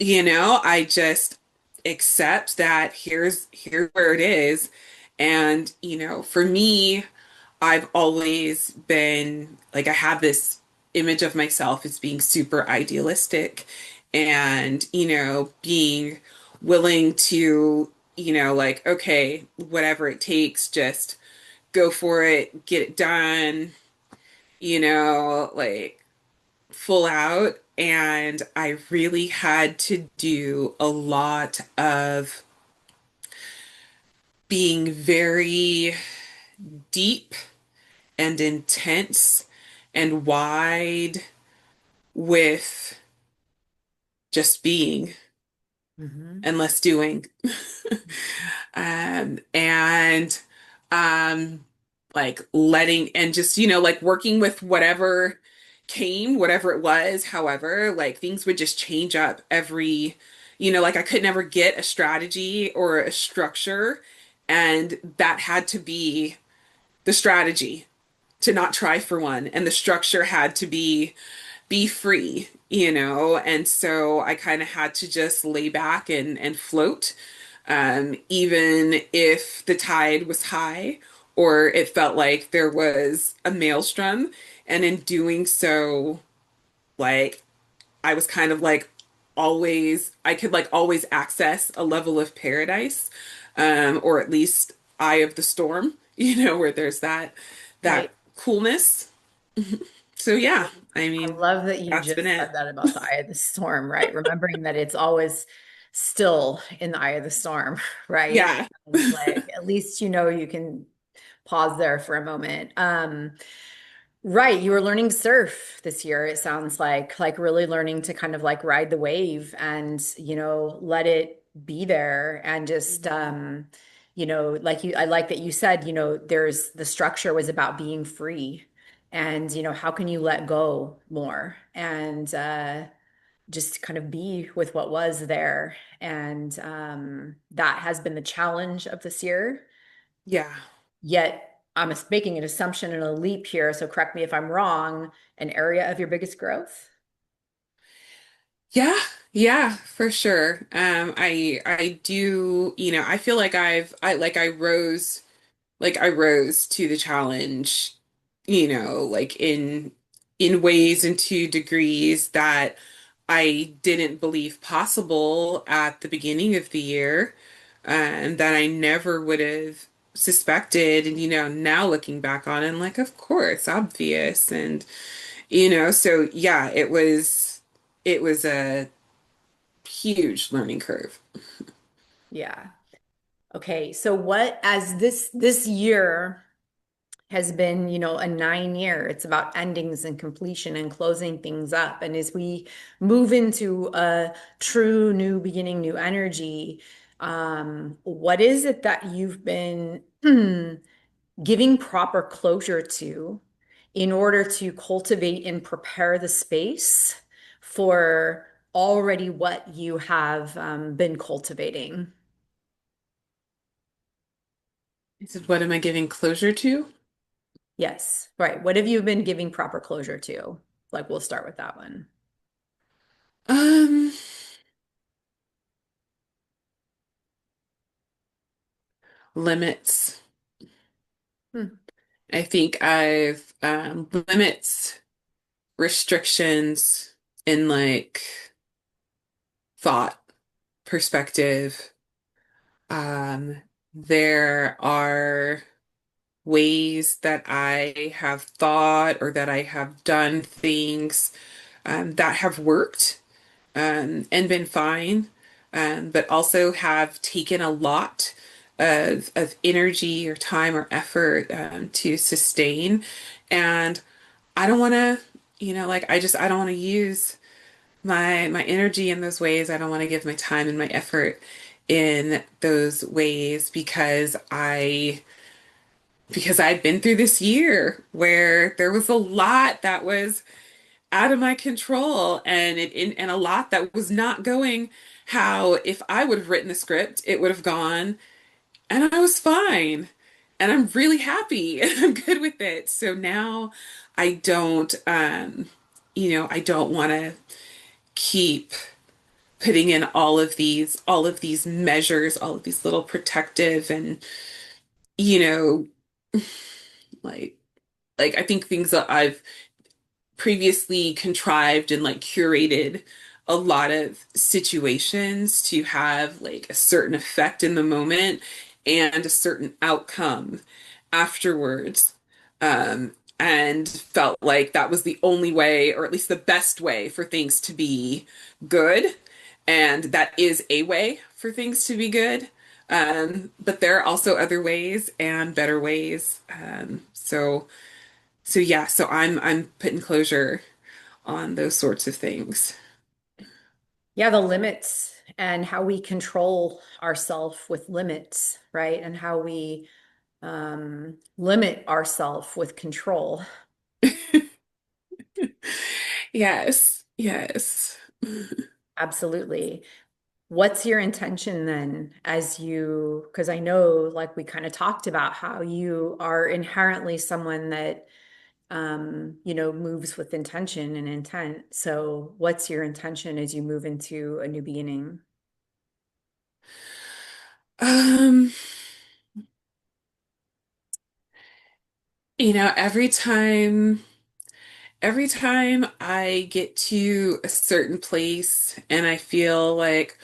Speaker 2: I just accept that here's where it is. And, for me, I've always been like, I have this image of myself as being super idealistic and, being willing to, like, okay, whatever it takes, just go for it, get it done, like full out. And I really had to do a lot of being very deep and intense and wide with just being
Speaker 1: Hmm.
Speaker 2: and less doing. And um like letting and just like working with whatever came, whatever it was. However, like things would just change up every, like I could never get a strategy or a structure, and that had to be the strategy, to not try for one, and the structure had to be free, and so I kind of had to just lay back and float, even if the tide was high or it felt like there was a maelstrom. And in doing so, like I was kind of like always, I could like always access a level of paradise, or at least eye of the storm, where there's that
Speaker 1: Right.
Speaker 2: coolness. So yeah, I
Speaker 1: I
Speaker 2: mean,
Speaker 1: love that you
Speaker 2: that's been
Speaker 1: just said
Speaker 2: it.
Speaker 1: that about the eye of the storm, right? Remembering that it's always still in the eye of the storm, right?
Speaker 2: Yeah.
Speaker 1: And like at least you know you can pause there for a moment. Right, you were learning to surf this year, it sounds like really learning to kind of like ride the wave and, let it be there and just like I like that you said, there's the structure was about being free and, how can you let go more and just kind of be with what was there. And that has been the challenge of this year.
Speaker 2: Yeah.
Speaker 1: Yet I'm making an assumption and a leap here, so correct me if I'm wrong, an area of your biggest growth?
Speaker 2: Yeah, yeah, for sure. I do, I feel like I rose to the challenge, like in ways and to degrees that I didn't believe possible at the beginning of the year, and that I never would have suspected. And now looking back on it, I'm like, of course, obvious. And so yeah, it was a huge learning curve.
Speaker 1: Yeah. Okay. So what as this year has been, a 9 year, it's about endings and completion and closing things up. And as we move into a true new beginning, new energy, what is it that you've been giving proper closure to in order to cultivate and prepare the space for already what you have been cultivating.
Speaker 2: He said, what am I giving closure to?
Speaker 1: Yes. Right. What have you been giving proper closure to? Like, we'll start with that one.
Speaker 2: Um, limits.
Speaker 1: Hmm.
Speaker 2: I think I've limits, restrictions in like thought, perspective. Um, there are ways that I have thought or that I have done things that have worked and been fine, but also have taken a lot of energy or time or effort to sustain. And I don't want to, like I don't want to use my energy in those ways. I don't want to give my time and my effort in those ways because I've been through this year where there was a lot that was out of my control and a lot that was not going how if I would have written the script, it would have gone and I was fine. And I'm really happy and I'm good with it. So now I don't I don't want to keep putting in all of these measures, all of these little protective and you know like I think things that I've previously contrived and like curated a lot of situations to have like a certain effect in the moment and a certain outcome afterwards. And felt like that was the only way, or at least the best way for things to be good. And that is a way for things to be good. But there are also other ways and better ways. So yeah, so I'm putting closure on those sorts of things.
Speaker 1: Yeah, the limits and how we control ourselves with limits, right? And how we limit ourselves with control.
Speaker 2: Yes, yes.
Speaker 1: Absolutely. What's your intention then as you, because I know like we kind of talked about how you are inherently someone that moves with intention and intent. So what's your intention as you move into a new beginning?
Speaker 2: Um, every time I get to a certain place and I feel like,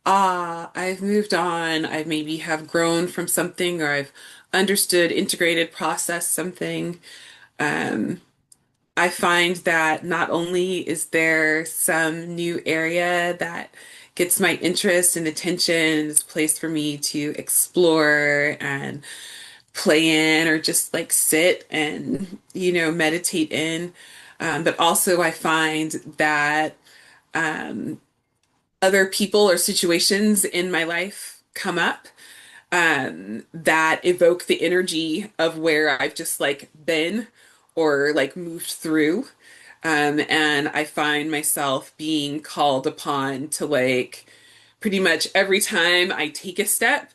Speaker 2: I've moved on, I maybe have grown from something or I've understood, integrated, processed something. Um, I find that not only is there some new area that gets my interest and attention and is a place for me to explore and play in or just like sit and, meditate in. But also I find that other people or situations in my life come up that evoke the energy of where I've just like been or like moved through. And I find myself being called upon to like pretty much every time I take a step,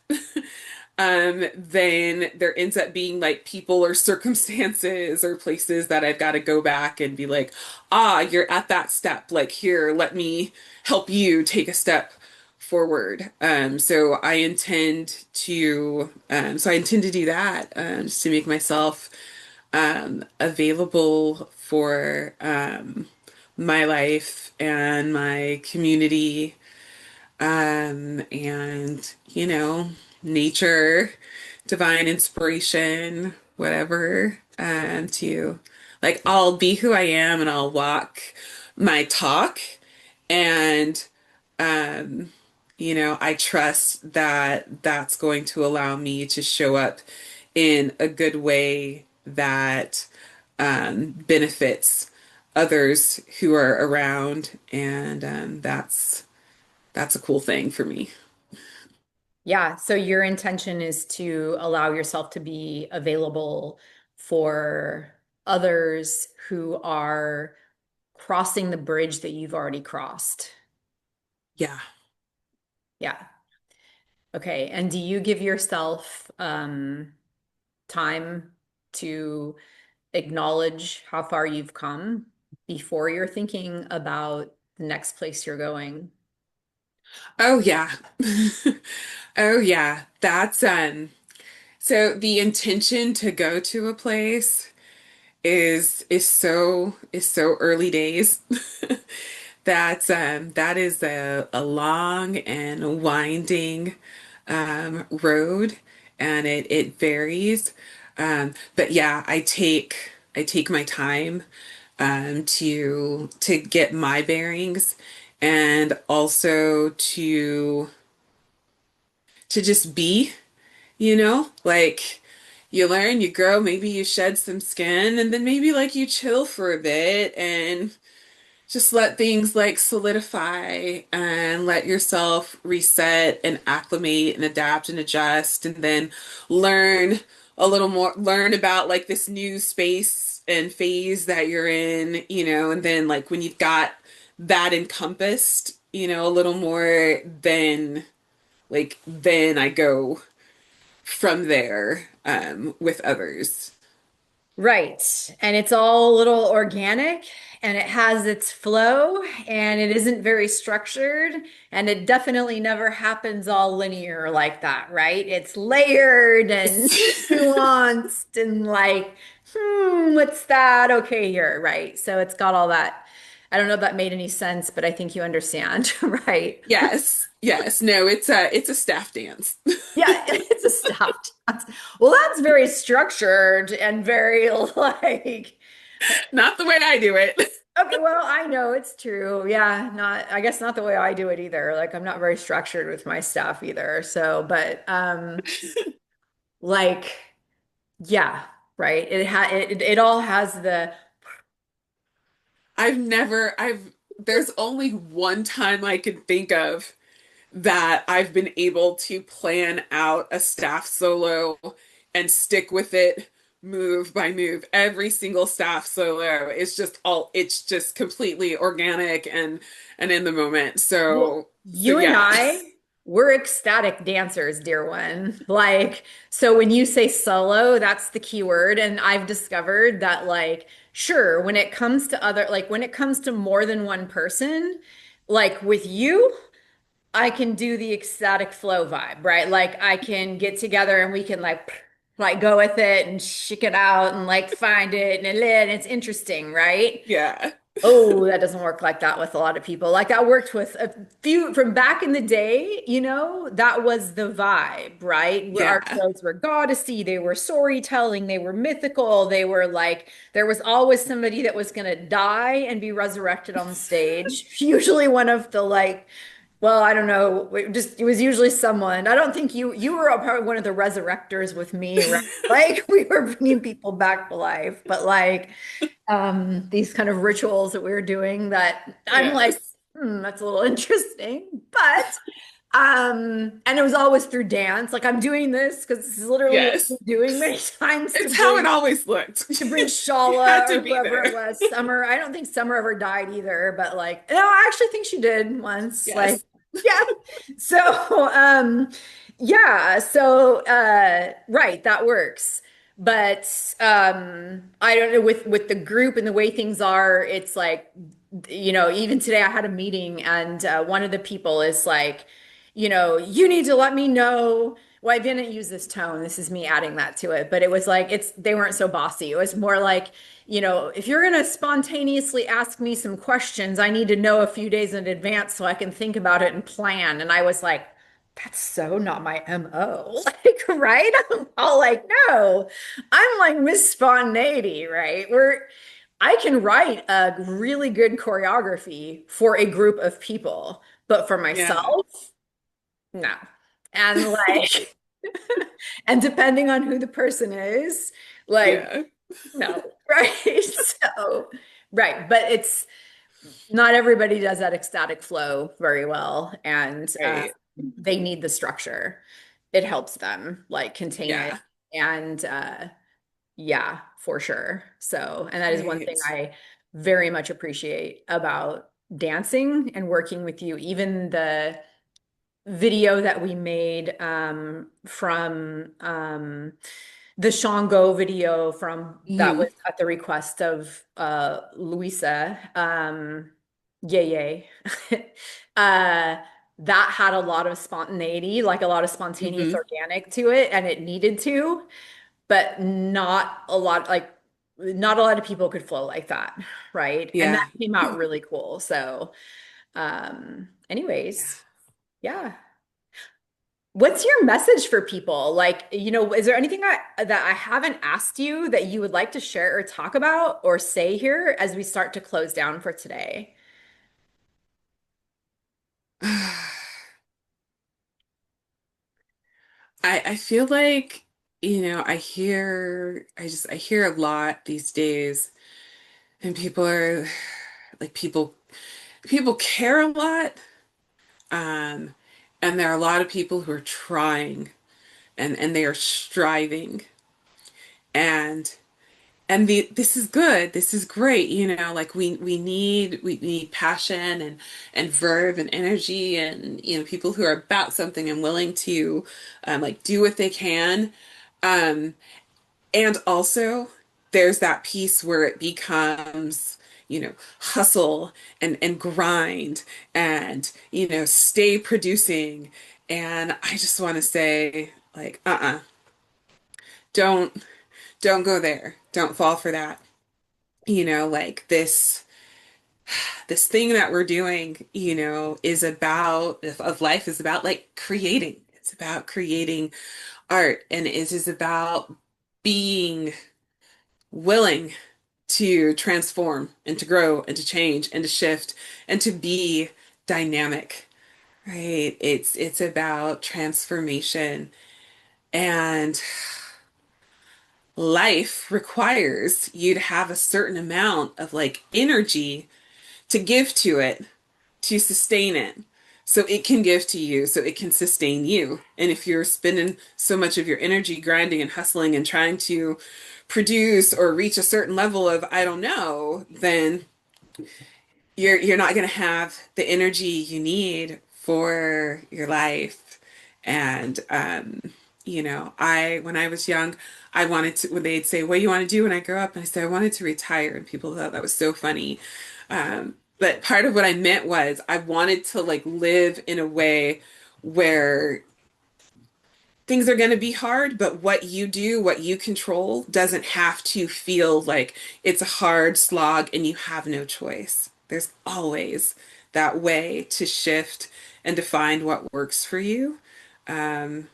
Speaker 2: then there ends up being like people or circumstances or places that I've got to go back and be like, you're at that step. Like, here, let me help you take a step forward. So I intend to do that, just to make myself available for my life and my community, and nature, divine inspiration, whatever, to like I'll be who I am and I'll walk my talk and um I trust that that's going to allow me to show up in a good way that benefits others who are around, and that's a cool thing for me.
Speaker 1: Yeah, so your intention is to allow yourself to be available for others who are crossing the bridge that you've already crossed.
Speaker 2: Yeah.
Speaker 1: Yeah. Okay. And do you give yourself time to acknowledge how far you've come before you're thinking about the next place you're going.
Speaker 2: Oh yeah. Oh yeah. That's so the intention to go to a place is so early days. That is a long and winding road, and it varies. But yeah, I take my time to get my bearings, and also to just be, like you learn, you grow, maybe you shed some skin, and then maybe like you chill for a bit and just let things like solidify and let yourself reset and acclimate and adapt and adjust, and then learn a little more, learn about like this new space and phase that you're in, and then like when you've got that encompassed, a little more, then I go from there with others.
Speaker 1: Right. And it's all a little organic and it has its flow and it isn't very structured and it definitely never happens all linear like that, right? It's layered and nuanced and like, what's that? Okay, here, right? So it's got all that. I don't know if that made any sense, but I think you understand, right?
Speaker 2: Yes, yes. No, it's a staff dance.
Speaker 1: Yeah, it's a staff dance. Well, that's very structured and very like
Speaker 2: Not the way I do it.
Speaker 1: okay, well, I know it's true. Yeah, I guess not the way I do it either. Like I'm not very structured with my stuff either. So, but like yeah, right. It all has the
Speaker 2: There's only one time I can think of that I've been able to plan out a staff solo and stick with it move by move. Every single staff solo is it's just completely organic and in the moment.
Speaker 1: well,
Speaker 2: So
Speaker 1: you and
Speaker 2: yeah.
Speaker 1: we're ecstatic dancers, dear one. Like, so when you say solo, that's the key word. And I've discovered that like, sure, when it comes to when it comes to more than one person, like with you, I can do the ecstatic flow vibe, right? Like I can get together and we can like go with it and shake it out and like find it and it's interesting, right?
Speaker 2: Yeah.
Speaker 1: Oh, that doesn't work like that with a lot of people. Like that worked with a few from back in the day, that was the vibe, right? Where our
Speaker 2: Yeah.
Speaker 1: shows were goddessy, they were storytelling, they were mythical, they were like, there was always somebody that was gonna die and be resurrected on stage. Usually one of the like, well, I don't know, it was usually someone. I don't think you were probably one of the resurrectors with me, right? Like we were bringing people back to life, but like these kind of rituals that we were doing that I'm like,
Speaker 2: Yes.
Speaker 1: that's a little interesting. But and it was always through dance. Like I'm doing this because this is literally what we're
Speaker 2: Yes.
Speaker 1: doing many times
Speaker 2: It's how it always looked.
Speaker 1: to bring
Speaker 2: You
Speaker 1: Shala
Speaker 2: had to
Speaker 1: or
Speaker 2: be
Speaker 1: whoever it
Speaker 2: there.
Speaker 1: was. Summer. I don't think Summer ever died either, but like, no, I actually think she did once. Like,
Speaker 2: Yes.
Speaker 1: yeah. So, yeah. So, right, that works. But I don't know with the group and the way things are, it's like, even today I had a meeting and one of the people is like, you need to let me know. Well, I didn't use this tone. This is me adding that to it, but it was like they weren't so bossy. It was more like, if you're gonna spontaneously ask me some questions, I need to know a few days in advance so I can think about it and plan. And I was like, that's so not my MO. Like, right? I'm all like, no, I'm like Miss Spontaneity, right? I can write a really good choreography for a group of people, but for
Speaker 2: Yeah.
Speaker 1: myself, no. And like, and depending on who the person is, like,
Speaker 2: Yeah.
Speaker 1: no, right? So, right. But it's not everybody does that ecstatic flow very well. And
Speaker 2: Right.
Speaker 1: they need the structure. It helps them like contain it.
Speaker 2: Yeah.
Speaker 1: And yeah, for sure. So, and that is one thing
Speaker 2: Right.
Speaker 1: I very much appreciate about dancing and working with you. Even the video that we made from the Shango video from that
Speaker 2: Hmm.
Speaker 1: was at the request of Louisa, yay yay. uh that had a lot of spontaneity, like a lot of spontaneous
Speaker 2: Hmm.
Speaker 1: organic to it, and it needed to, but not a lot of people could flow like that, right? And that
Speaker 2: Yeah.
Speaker 1: came out really cool. So
Speaker 2: Yeah.
Speaker 1: anyways, yeah. What's your message for people? Like, is there anything that I haven't asked you that you would like to share or talk about or say here as we start to close down for today?
Speaker 2: I feel like, I hear a lot these days, and people are like, people care a lot. Um, and there are a lot of people who are trying, and they are striving. And this is good. This is great. Like, we need passion and verve and energy, and people who are about something and willing to like do what they can. Um, and also, there's that piece where it becomes, hustle and grind and, stay producing. And I just want to say, like, don't, don't go there. Don't fall for that. Like, this thing that we're doing, is about, of life is about like creating. It's about creating art, and it is about being willing to transform and to grow and to change and to shift and to be dynamic, right? It's about transformation, and life requires you to have a certain amount of like energy to give to it, to sustain it, so it can give to you, so it can sustain you. And if you're spending so much of your energy grinding and hustling and trying to produce or reach a certain level of, I don't know, then you're not going to have the energy you need for your life. And I when I was young, I wanted to, when they'd say, what do you want to do when I grow up, and I said I wanted to retire, and people thought that was so funny. But part of what I meant was I wanted to like live in a way where things are going to be hard, but what you do, what you control, doesn't have to feel like it's a hard slog and you have no choice. There's always that way to shift and to find what works for you. Um,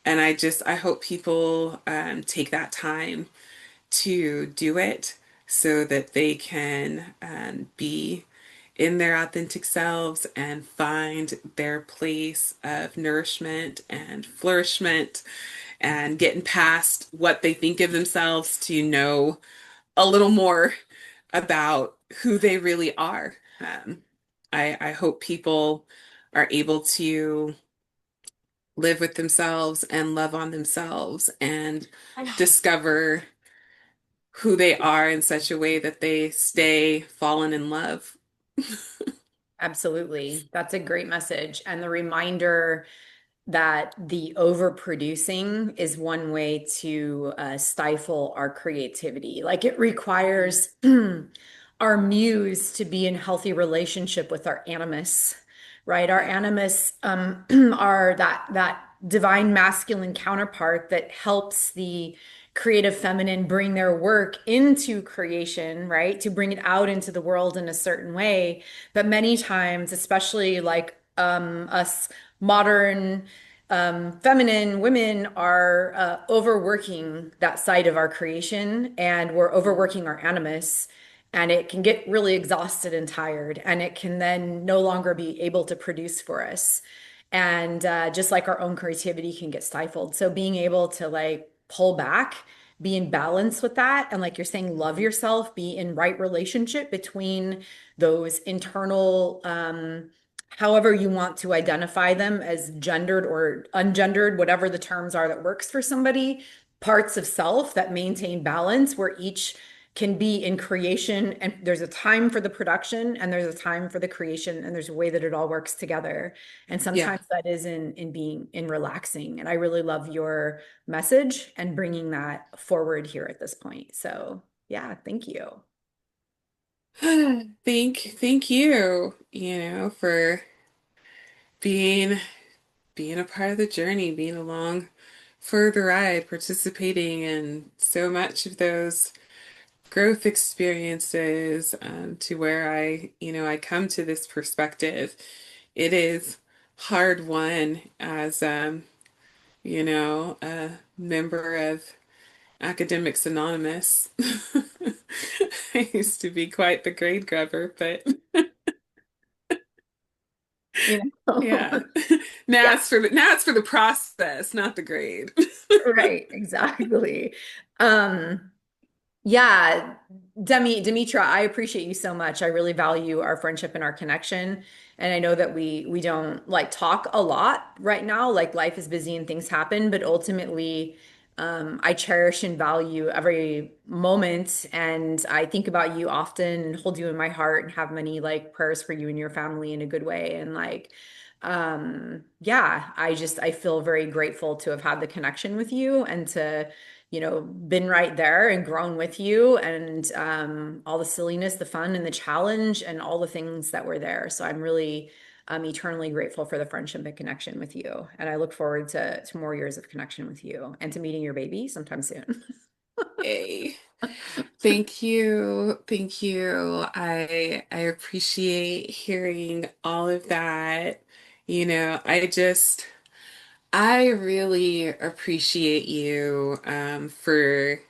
Speaker 2: and I hope people take that time to do it so that they can be in their authentic selves and find their place of nourishment and flourishment, and getting past what they think of themselves to know a little more about who they really are. I hope people are able to live with themselves and love on themselves and discover who they are in such a way that they stay fallen in love.
Speaker 1: Absolutely. That's a great message. And the reminder that the overproducing is one way to stifle our creativity. Like it requires our muse to be in healthy relationship with our animus, right? Our
Speaker 2: Yeah.
Speaker 1: animus are that divine masculine counterpart that helps the creative feminine bring their work into creation, right? To bring it out into the world in a certain way. But many times, especially like us modern feminine women are overworking that side of our creation, and we're overworking our animus, and it can get really exhausted and tired, and it can then no longer be able to produce for us. And just like our own creativity can get stifled. So being able to like pull back, be in balance with that, and like you're saying, love yourself, be in right relationship between those internal however you want to identify them as gendered or ungendered, whatever the terms are that works for somebody, parts of self that maintain balance where each can be in creation, and there's a time for the production and there's a time for the creation, and there's a way that it all works together. And
Speaker 2: Yeah.
Speaker 1: sometimes that is in being in relaxing. And I really love your message and bringing that forward here at this point. So, yeah, thank you.
Speaker 2: Thank you, for being being a part of the journey, being along for the ride, participating in so much of those growth experiences, to where I come to this perspective. It is hard won as, a member of Academics Anonymous. I used to be quite the grade grubber, but
Speaker 1: You know?
Speaker 2: yeah.
Speaker 1: Yeah,
Speaker 2: Now it's for the process, not the grade.
Speaker 1: right, exactly. Um, Yeah, Demitra, I appreciate you so much. I really value our friendship and our connection. And I know that we don't like talk a lot right now. Like life is busy and things happen, but ultimately, I cherish and value every moment. And I think about you often and hold you in my heart and have many like prayers for you and your family in a good way. And like, yeah, I feel very grateful to have had the connection with you and to been right there and grown with you and all the silliness, the fun, and the challenge, and all the things that were there. So I'm really eternally grateful for the friendship and connection with you. And I look forward to more years of connection with you and to meeting your baby sometime soon.
Speaker 2: Yay. Thank you. Thank you. I appreciate hearing all of that. I really appreciate you, for,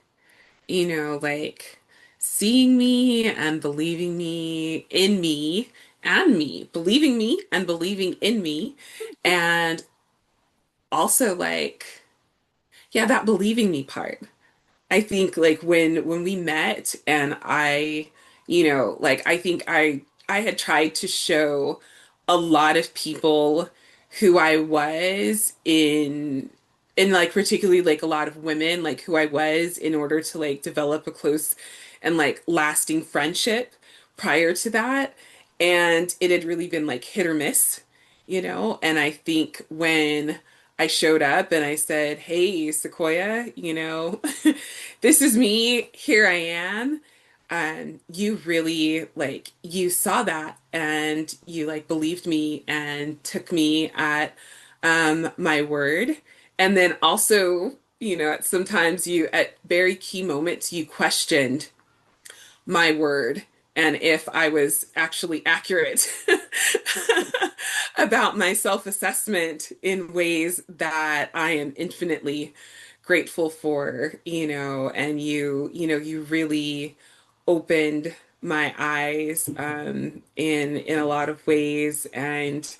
Speaker 2: like seeing me and believing me in me and me, believing me and believing in me. And also like, yeah, that believing me part. I think like when we met and like I think I had tried to show a lot of people who I was in like particularly like a lot of women like who I was in order to like develop a close and like lasting friendship prior to that. And it had really been like hit or miss, and I think when I showed up and I said, "Hey, Sequoia, this is me. Here I am." You really like you saw that and you like believed me and took me at my word. And then also, sometimes you at very key moments you questioned my word and if I was actually accurate about my self-assessment in ways that I am infinitely grateful for, and you really opened my eyes, in a lot of ways. And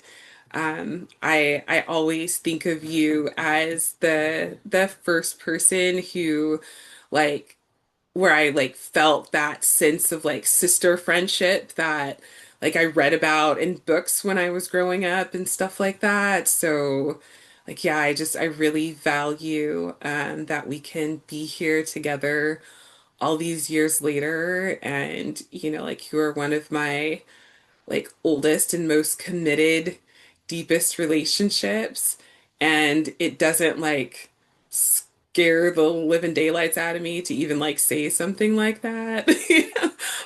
Speaker 2: I always think of you as the first person who like where I like felt that sense of like sister friendship that like I read about in books when I was growing up and stuff like that. So like yeah, I really value, that we can be here together all these years later. And like you are one of my like oldest and most committed, deepest relationships. And it doesn't like scare the living daylights out of me to even like say something like that.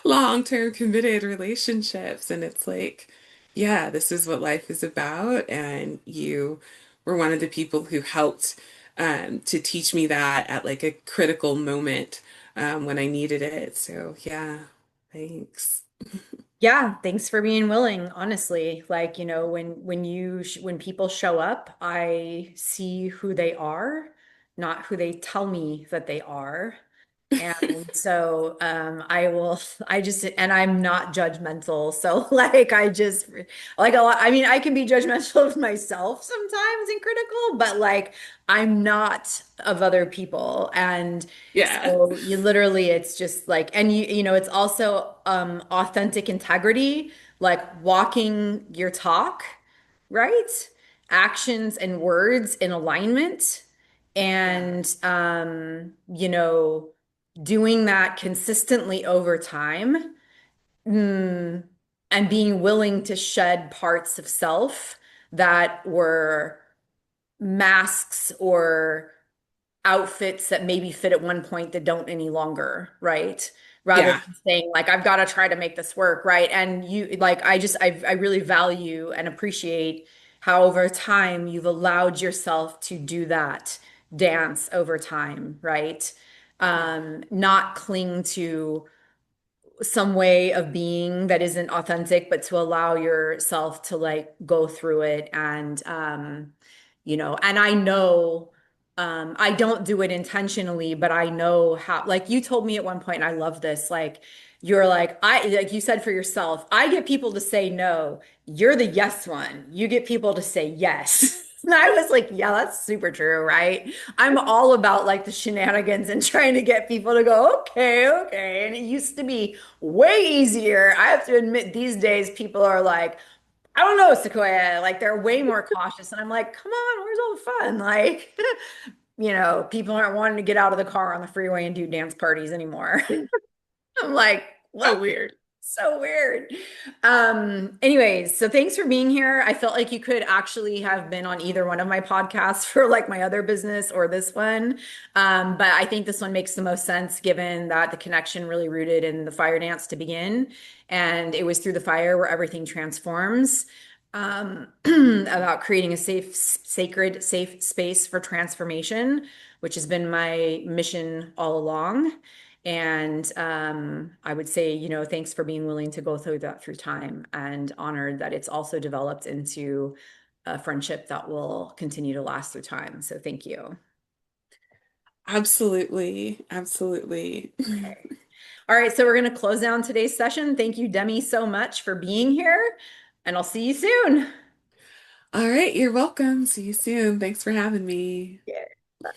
Speaker 2: Long-term committed relationships. And it's like, yeah, this is what life is about. And you were one of the people who helped, to teach me that at like a critical moment, when I needed it. So yeah, thanks.
Speaker 1: Yeah, thanks for being willing, honestly. Like, when people show up, I see who they are, not who they tell me that they are. And so and I'm not judgmental. So like I just like a lot, I mean, I can be judgmental of myself sometimes and critical, but like I'm not of other people. And
Speaker 2: Yeah.
Speaker 1: so you literally it's just like and it's also authentic integrity, like walking your talk, right? Actions and words in alignment. And doing that consistently over time, mm, and being willing to shed parts of self that were masks or outfits that maybe fit at one point that don't any longer, right? Rather
Speaker 2: Yeah.
Speaker 1: than saying like I've got to try to make this work, right? And you like I really value and appreciate how over time you've allowed yourself to do that dance over time, right?
Speaker 2: Yeah.
Speaker 1: Not cling to some way of being that isn't authentic, but to allow yourself to like go through it and and I know I don't do it intentionally, but I know how, like you told me at one point, and I love this, like you're like, like you said for yourself, I get people to say no. You're the yes one. You get people to say yes. And I was like, yeah, that's super true, right? I'm all about like the shenanigans and trying to get people to go, okay, okay. And it used to be way easier. I have to admit, these days people are like, I don't know, Sequoia. Like they're way more cautious. And I'm like, come on, where's all the fun? Like, people aren't wanting to get out of the car on the freeway and do dance parties anymore. I'm like,
Speaker 2: So
Speaker 1: what?
Speaker 2: weird.
Speaker 1: So weird. Anyways, so thanks for being here. I felt like you could actually have been on either one of my podcasts for like my other business or this one. But I think this one makes the most sense given that the connection really rooted in the fire dance to begin. And it was through the fire where everything transforms. About creating a safe, sacred, safe space for transformation, which has been my mission all along. And I would say, thanks for being willing to go through that through time and honored that it's also developed into a friendship that will continue to last through time. So thank you.
Speaker 2: Absolutely. Absolutely.
Speaker 1: Okay. All right. So we're going to close down today's session. Thank you, Demi, so much for being here. And I'll see you soon.
Speaker 2: All right, you're welcome. See you soon. Thanks for having me.
Speaker 1: Yeah.